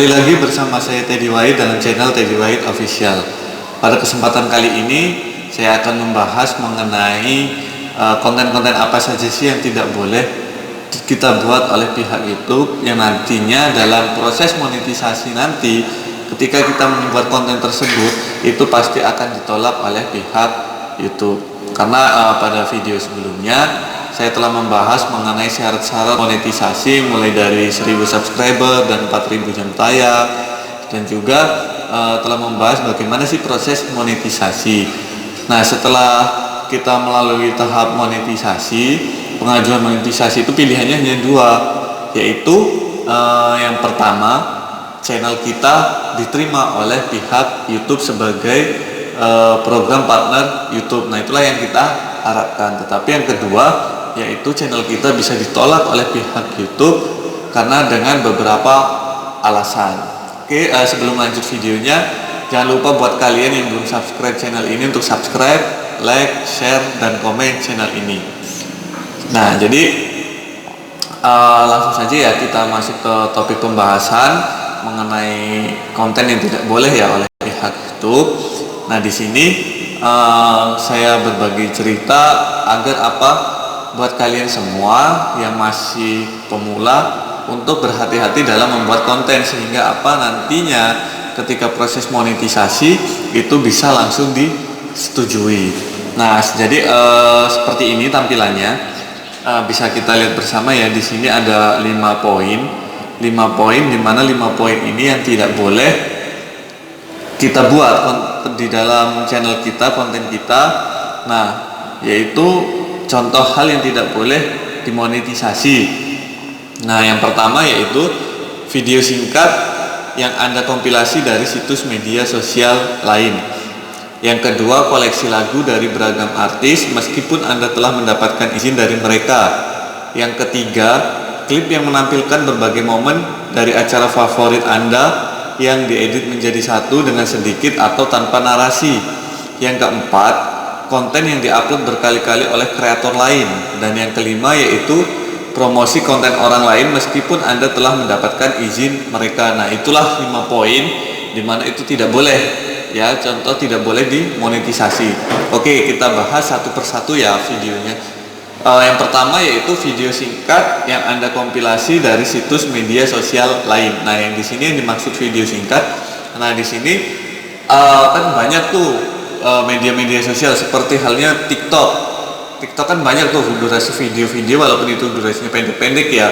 Kembali lagi bersama saya Teddy Wahid dalam channel Teddy Wahid Official. Pada kesempatan kali ini saya akan membahas mengenai konten-konten apa saja sih yang tidak boleh kita buat oleh pihak YouTube, yang nantinya dalam proses monetisasi nanti ketika kita membuat konten tersebut itu pasti akan ditolak oleh pihak YouTube. Karena pada video sebelumnya saya telah membahas mengenai syarat-syarat monetisasi mulai dari 1000 subscriber dan 4000 jam tayang, dan juga telah membahas bagaimana sih proses monetisasi. Nah, setelah kita melalui tahap monetisasi, pengajuan monetisasi itu pilihannya hanya dua, yaitu yang pertama, channel kita diterima oleh pihak YouTube sebagai program partner YouTube. Nah, itulah yang kita harapkan. Tetapi yang kedua, yaitu channel kita bisa ditolak oleh pihak YouTube karena dengan beberapa alasan. Oke, sebelum lanjut videonya, jangan lupa buat kalian yang belum subscribe channel ini untuk subscribe, like, share, dan komen channel ini. Nah, jadi langsung saja ya kita masuk ke topik pembahasan mengenai konten yang tidak boleh ya oleh pihak YouTube. Nah, di sini saya berbagi cerita agar apa? Buat kalian semua yang masih pemula untuk berhati-hati dalam membuat konten, sehingga apa nantinya ketika proses monetisasi itu bisa langsung disetujui. Nah, jadi seperti ini tampilannya, bisa kita lihat bersama ya. Di sini ada 5 poin, di mana 5 poin ini yang tidak boleh kita buat di dalam channel kita, konten kita. Nah, yaitu contoh hal yang tidak boleh dimonetisasi. Nah, yang pertama yaitu video singkat yang Anda kompilasi dari situs media sosial lain. Yang kedua, koleksi lagu dari beragam artis meskipun Anda telah mendapatkan izin dari mereka. Yang ketiga, klip yang menampilkan berbagai momen dari acara favorit Anda yang diedit menjadi satu dengan sedikit atau tanpa narasi. Yang keempat, konten yang diupload berkali-kali oleh kreator lain. Dan yang kelima yaitu promosi konten orang lain meskipun Anda telah mendapatkan izin mereka. Nah, itulah 5 poin di mana itu tidak boleh ya, contoh tidak boleh dimonetisasi. Oke, kita bahas satu persatu ya videonya. Yang pertama yaitu video singkat yang Anda kompilasi dari situs media sosial lain. Nah, yang di sini yang dimaksud video singkat. Nah, di sini kan banyak tuh media-media sosial seperti halnya TikTok kan banyak tuh durasi video-video, walaupun itu durasinya pendek-pendek ya.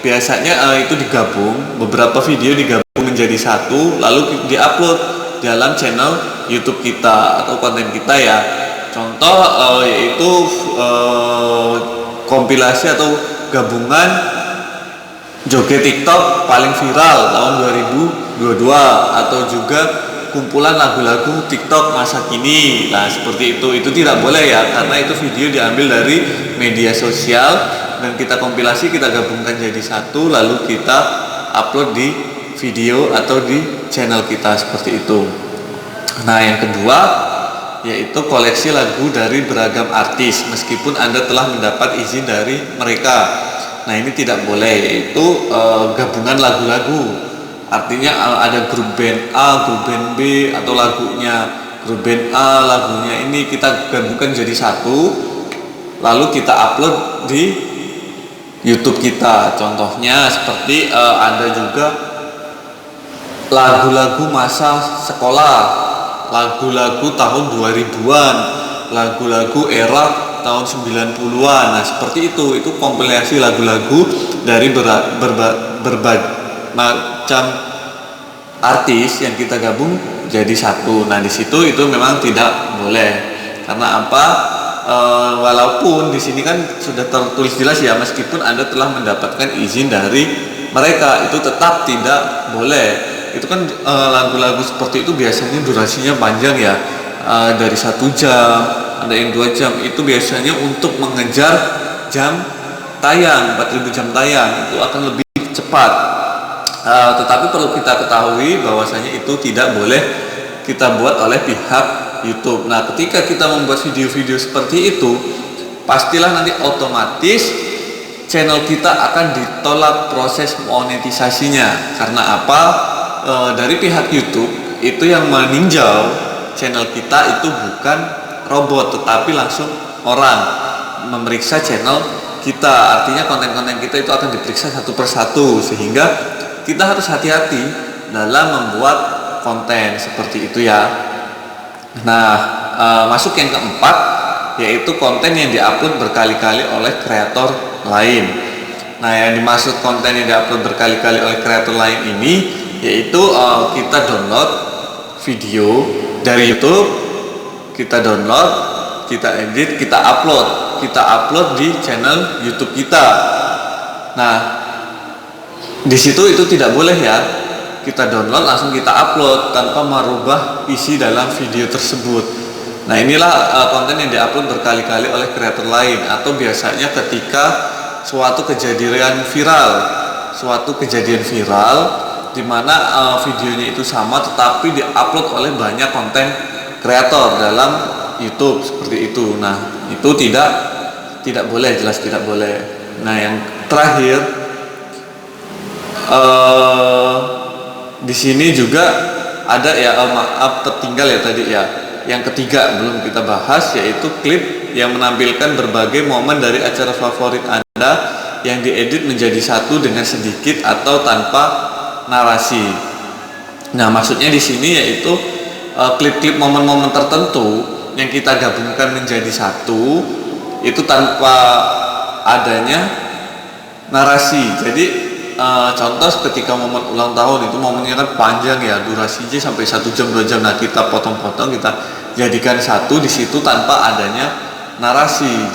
Biasanya itu digabung, beberapa video digabung menjadi satu lalu diupload dalam channel YouTube kita atau konten kita ya. Contoh yaitu kompilasi atau gabungan joget TikTok paling viral tahun 2022, atau juga kumpulan lagu-lagu TikTok masa kini. Nah, seperti itu tidak boleh ya, karena itu video diambil dari media sosial dan kita kompilasi, kita gabungkan jadi satu lalu kita upload di video atau di channel kita seperti itu. Nah, yang kedua yaitu koleksi lagu dari beragam artis meskipun Anda telah mendapat izin dari mereka. Nah, ini tidak boleh, yaitu gabungan lagu-lagu. Artinya ada grup band A, grup band B, atau lagunya grup band A, lagunya ini kita gabungkan jadi satu lalu kita upload di YouTube kita. Contohnya seperti ada juga lagu-lagu masa sekolah, lagu-lagu tahun 2000-an, lagu-lagu era tahun 90-an. Nah, seperti itu kompilasi lagu-lagu dari berbagai macam artis yang kita gabung jadi satu. Nah, di situ itu memang tidak boleh. Karena apa? Walaupun di sini kan sudah tertulis jelas ya, meskipun Anda telah mendapatkan izin dari mereka, itu tetap tidak boleh. Itu kan lagu-lagu seperti itu biasanya durasinya panjang ya, dari 1 jam, ada yang 2 jam. Itu biasanya untuk mengejar jam tayang, 4000 jam tayang, itu akan lebih cepat. Tetapi perlu kita ketahui bahwasanya itu tidak boleh kita buat oleh pihak YouTube. Nah, ketika kita membuat video-video seperti itu, pastilah nanti otomatis channel kita akan ditolak proses monetisasinya. Karena apa? dari pihak YouTube itu yang meninjau channel kita itu bukan robot, tetapi langsung orang memeriksa channel kita. Artinya konten-konten kita itu akan diperiksa satu persatu, sehingga kita harus hati-hati dalam membuat konten seperti itu ya. Nah, masuk yang keempat, yaitu konten yang diupload berkali-kali oleh kreator lain. Nah, yang dimaksud konten yang diupload berkali-kali oleh kreator lain ini yaitu kita download video dari YouTube, kita download, kita edit, kita upload di channel YouTube kita. Nah, di situ itu tidak boleh ya. Kita download langsung kita upload tanpa merubah isi dalam video tersebut. Nah, inilah konten yang diupload berkali-kali oleh kreator lain, atau biasanya ketika suatu kejadian viral di mana videonya itu sama tetapi diupload oleh banyak konten kreator dalam YouTube seperti itu. Nah, itu tidak boleh, jelas tidak boleh. Nah, yang terakhir di sini juga ada ya, maaf tertinggal ya tadi ya. Yang ketiga belum kita bahas, yaitu klip yang menampilkan berbagai momen dari acara favorit Anda yang diedit menjadi satu dengan sedikit atau tanpa narasi. Nah, maksudnya di sini yaitu klip-klip momen-momen tertentu yang kita gabungkan menjadi satu itu tanpa adanya narasi. Jadi contoh ketika momen ulang tahun itu momennya kan panjang ya, durasinya sampai 1 jam 2 jam. Nah, kita potong-potong, kita jadikan satu di situ tanpa adanya narasi.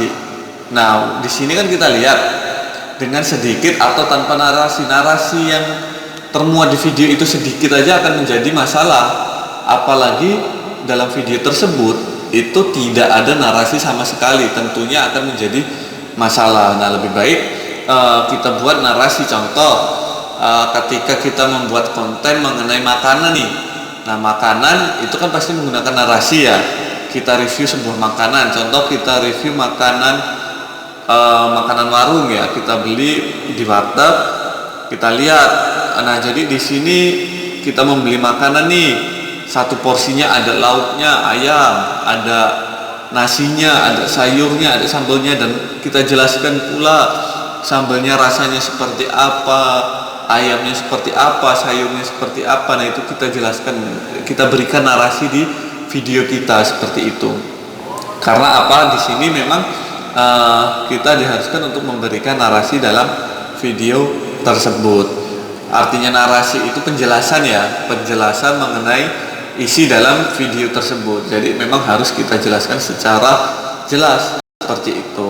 Nah, di sini kan kita lihat dengan sedikit atau tanpa narasi yang termuat di video itu sedikit aja akan menjadi masalah, apalagi dalam video tersebut itu tidak ada narasi sama sekali, tentunya akan menjadi masalah. Nah, lebih baik kita buat narasi. Contoh ketika kita membuat konten mengenai makanan nih, nah makanan itu kan pasti menggunakan narasi ya. Kita review sebuah makanan, contoh kita review makanan warung ya, kita beli di warteg, kita lihat. Nah, jadi di sini kita membeli makanan nih, satu porsinya ada lauknya, ayam, ada nasinya, ada sayurnya, ada sambalnya, dan kita jelaskan pula sambalnya rasanya seperti apa, ayamnya seperti apa, sayurnya seperti apa. Nah, itu kita jelaskan, kita berikan narasi di video kita seperti itu. Karena apa? Di sini memang kita diharuskan untuk memberikan narasi dalam video tersebut. Artinya narasi itu penjelasan ya, penjelasan mengenai isi dalam video tersebut. Jadi memang harus kita jelaskan secara jelas seperti itu.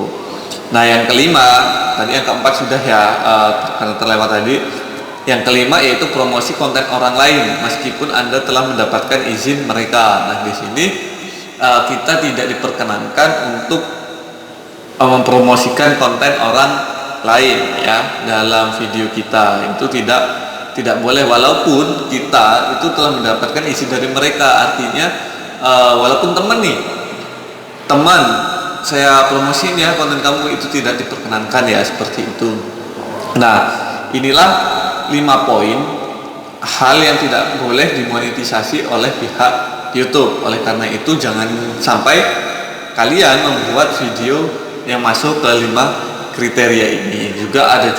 Nah, yang kelima, tadi yang keempat sudah ya, karena terlewat tadi. Yang kelima yaitu promosi konten orang lain meskipun Anda telah mendapatkan izin mereka. Nah, di sini kita tidak diperkenankan untuk mempromosikan konten orang lain ya dalam video kita. Itu tidak boleh, walaupun kita itu telah mendapatkan izin dari mereka. Artinya walaupun teman saya promosiin ya konten kamu, itu tidak diperkenankan ya, seperti itu. Nah, inilah 5 poin hal yang tidak boleh dimonetisasi oleh pihak YouTube. Oleh karena itu jangan sampai kalian membuat video yang masuk ke 5 kriteria ini. Juga ada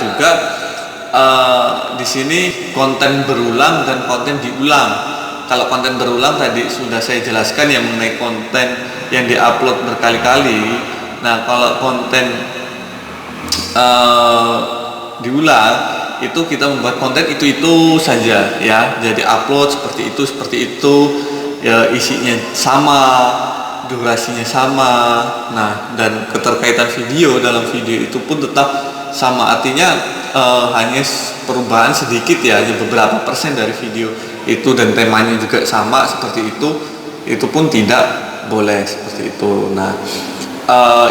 di sini konten berulang dan konten diulang. Kalau konten berulang tadi sudah saya jelaskan yang mengenai konten yang diupload berkali-kali. Nah, kalau konten diulang itu kita membuat konten itu saja ya. Jadi upload seperti itu ya, isinya sama, durasinya sama. Nah, dan keterkaitan video dalam video itu pun tetap sama. Artinya hanya perubahan sedikit ya, beberapa persen dari video itu, dan temanya juga sama seperti itu pun tidak boleh seperti itu. Nah,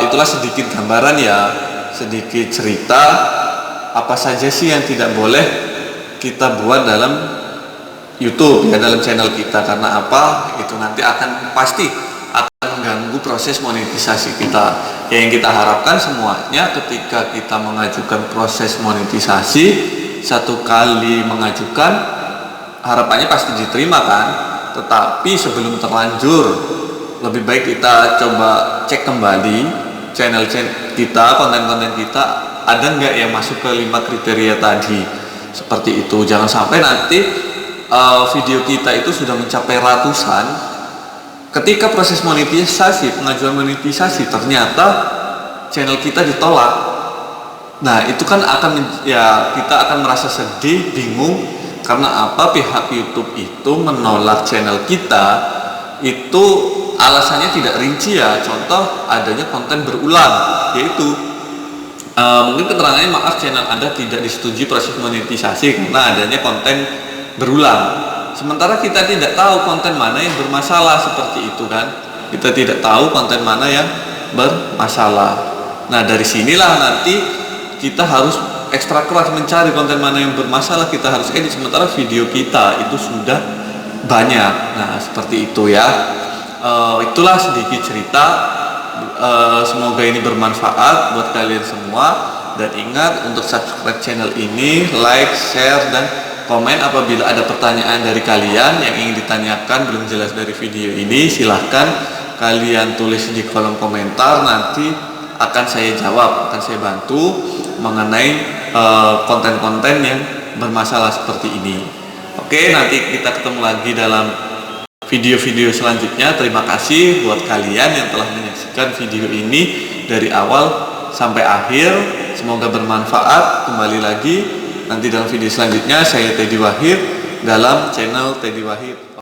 itulah sedikit gambaran ya, sedikit cerita apa saja sih yang tidak boleh kita buat dalam YouTube ya, dalam channel kita. Karena apa? Itu nanti pasti akan mengganggu proses monetisasi kita. Yang kita harapkan semuanya ketika kita mengajukan proses monetisasi, satu kali mengajukan harapannya pasti diterima kan. Tetapi sebelum terlanjur, lebih baik kita coba cek kembali channel kita, konten-konten kita, ada nggak yang masuk ke 5 kriteria tadi. Seperti itu. Jangan sampai nanti video kita itu sudah mencapai ratusan, ketika proses monetisasi, pengajuan monetisasi, ternyata channel kita ditolak. Nah, itu kan kita akan merasa sedih, bingung, karena apa? Pihak YouTube itu menolak channel kita itu alasannya tidak rinci ya. Contoh, adanya konten berulang, yaitu mungkin keterangannya, maaf, channel Anda tidak disetujui proses monetisasi karena adanya konten berulang. Sementara kita tidak tahu konten mana yang bermasalah, seperti itu kan. Kita tidak tahu konten mana yang bermasalah. Nah, dari sinilah nanti kita harus ekstra keras mencari konten mana yang bermasalah, kita harus edit, sementara video kita itu sudah banyak. Nah, seperti itu ya. Itulah sedikit cerita. Semoga ini bermanfaat buat kalian semua, dan ingat untuk subscribe channel ini, like, share, dan komen. Apabila ada pertanyaan dari kalian yang ingin ditanyakan belum jelas dari video ini, silahkan kalian tulis di kolom komentar, nanti akan saya jawab, akan saya bantu mengenai konten-konten yang bermasalah seperti ini. Oke, nanti kita ketemu lagi dalam video-video selanjutnya. Terima kasih buat kalian yang telah menyaksikan video ini dari awal sampai akhir. Semoga bermanfaat. Kembali lagi nanti dalam video selanjutnya, saya Teddy Wahid dalam channel Teddy Wahid.